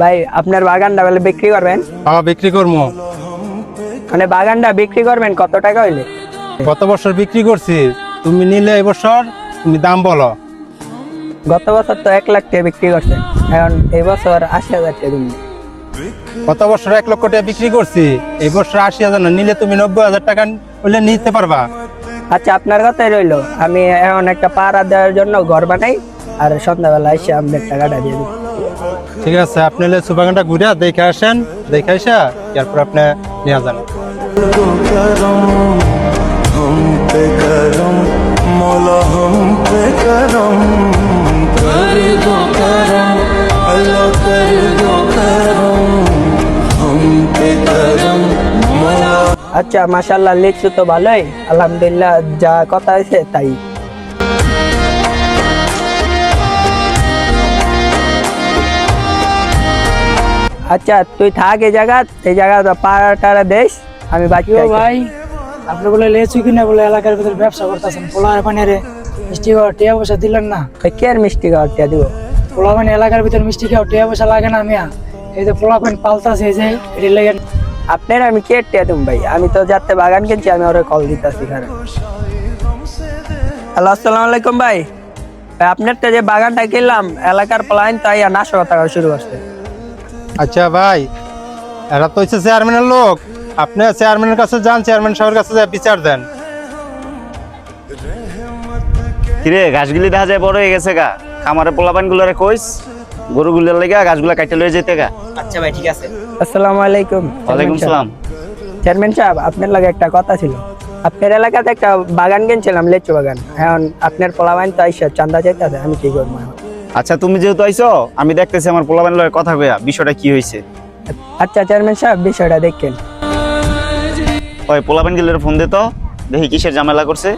ভাই আপনার বাগানটা বলে বিক্রি করবেন? হ্যাঁ, বিক্রি করবো। মানে বাগানটা বিক্রি করবেন কত টাকা হইলে? গত বছর বিক্রি করছি, তুমি নিলে এই বছর তুমি দাম বলো। গত বছর তো 1 লাখ টাকা বিক্রি করছেন, এখন এই বছর 80,000 টাকা দিন। গত বছর 1 লক্ষ টাকা বিক্রি করছি, এই বছর 80,000 না, নিলে তুমি 90,000 টাকা হলে নিতে পারবা। আচ্ছা আপনার কথাই রইলো, আমি এখন একটা পাড়া দেওয়ার জন্য ঘর বানাই, আর সন্ধ্যাবেলা এসে আপনার টাকাটা দিয়ে দিই। ঠিক আছে, আপনি লেচু বাগানটা ঘুরে দেখে আসেন, দেখে আসা তারপর আপনি নিয়ে যান। আচ্ছা মাশাআল্লাহ, লিচু তো ভালোই, আলহামদুলিল্লাহ, যা কথা হয়েছে তাই। আচ্ছা তুই থাক এই জায়গা পাড়াটারা দেশ, আমি বাকি ভাই আপনি বলে লেচু কিনা বলে এলাকার ভিতরে ব্যবসা করতেছেন, পোলা পানিরে মিষ্টি খাওয়া টিয়া পয়সা দিলেন না। কে আর মিষ্টি খাওয়ার টিয়া দিব? পোলা পানি এলাকার ভিতরে মিষ্টি খাওয়া টিয়া পয়সা লাগে না মিয়া, এই যে পোলা পানি পাল্টাছে এই যে এটি লেগে। আপনার আমি কে টিয়া দিম ভাই? আমি তো যাতে বাগান কিনছি, আমি ওরা কল দিতেছি। হ্যালো, আসসালামু আলাইকুম ভাই। আপনার তো যে বাগানটা কিনলাম, এলাকার প্লাইন তাই নাশকতা করা শুরু করছে। আচ্ছা ভাই, এরা তো হচ্ছে চেয়ারম্যানের লোক, আপনি চেয়ারম্যানের কাছে যান, চেয়ারম্যান সাহেবের কাছে বিচার দেন। কিরে ঘাসগুলি দেখা যায় বড় হয়ে গেছে গা, খামারে পোলাপান গুলারে কইস গরুগুলোর লেগা ঘাসগুলা কাটতে লয়ে যেতে গা। আচ্ছা ভাই ঠিক আছে। আসসালামু আলাইকুম। ওয়ালাইকুম সালাম। চেয়ারম্যান সাহেব, আপনার লাগে একটা কথা ছিল। আপনার এলাকাতে একটা বাগান কিনছিলাম, লেচু বাগান। এখন আপনার পোলাপান তো আইসা চান্দা চাইতেছে, আমি কি করবো? আচ্ছা তুমি যেহেতু আইছো, আমি দেখতেছি আমার পোলাপান লয়ে কথা কইয়া বিষয়টা কি হয়েছে। আচ্ছা চেয়ারম্যান সাহেব, বিষয়টা দেখেন। ওই পোলাপান গুলোর ফোন দে তো, দেখি কিসের ঝামেলা করছে।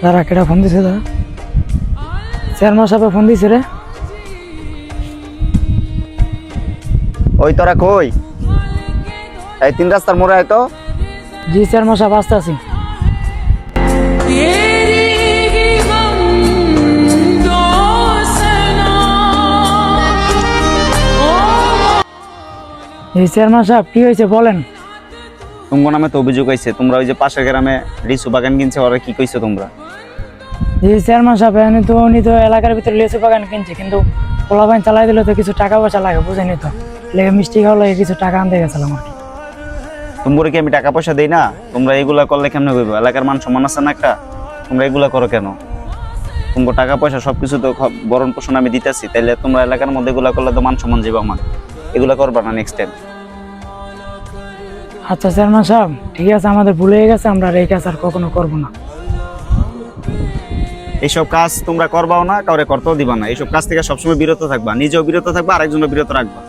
দাঁড়া, কেটা ফোন দিছে? দাঁড়া, চেয়ারম্যান সাহেব ফোন দিছে রে। ওই তোরা কই? এই 3 রাস্তার মোড়ে আয় তো। জি চেয়ারম্যান সাহেব, আসতে আছি। এই চেয়ারম্যান সাহেব কি হয়েছে বলেন? তোমার নামে তো অভিযোগ আইছে, তোমরা ওই যে পাশের গ্রামে লিচু বাগান কিনছে, ওরা কি কইছো তোমরা? জি চেয়ারম্যান সাহেব, উনি তো এলাকার ভিতরে লিচু বাগান কিনছে, কিন্তু পোলা পানি চালাই দিলে তো কিছু টাকা পয়সা লাগে, বুঝেনি তো, লেগে মিষ্টি খাওয়া লাগে, কিছু টাকা আনতে গেছিলাম আর কি। তোমরা কি আমি টাকা পয়সা দেই না? তোমরা এগুলা করলে কেমনে হইব? এলাকার মান সম্মান আছে না একটা, তোমরা এগুলা করো কেন? তোমরা টাকা পয়সা সবকিছু তো বরণ পোষণ আমি দিতেছি, তাইলে তোমরা এলাকার মধ্যে এগুলা করলে তো মান সম্মান যাবে আমার। এগুলা করবা না নেক্সট টাইম। আচ্ছা চেয়ারম্যান সাহেব, ঠিক আছে, আমাদের ভুলে গেছে, আমরা আর এই কাজ আর কখনো করবো না। এইসব কাজ তোমরা করবাও না, কাউরে করতেও দিবা না। এইসব কাজ থেকে সবসময় বিরত থাকবা, নিজেও বিরত থাকবা, আরেকজনও বিরত রাখবা।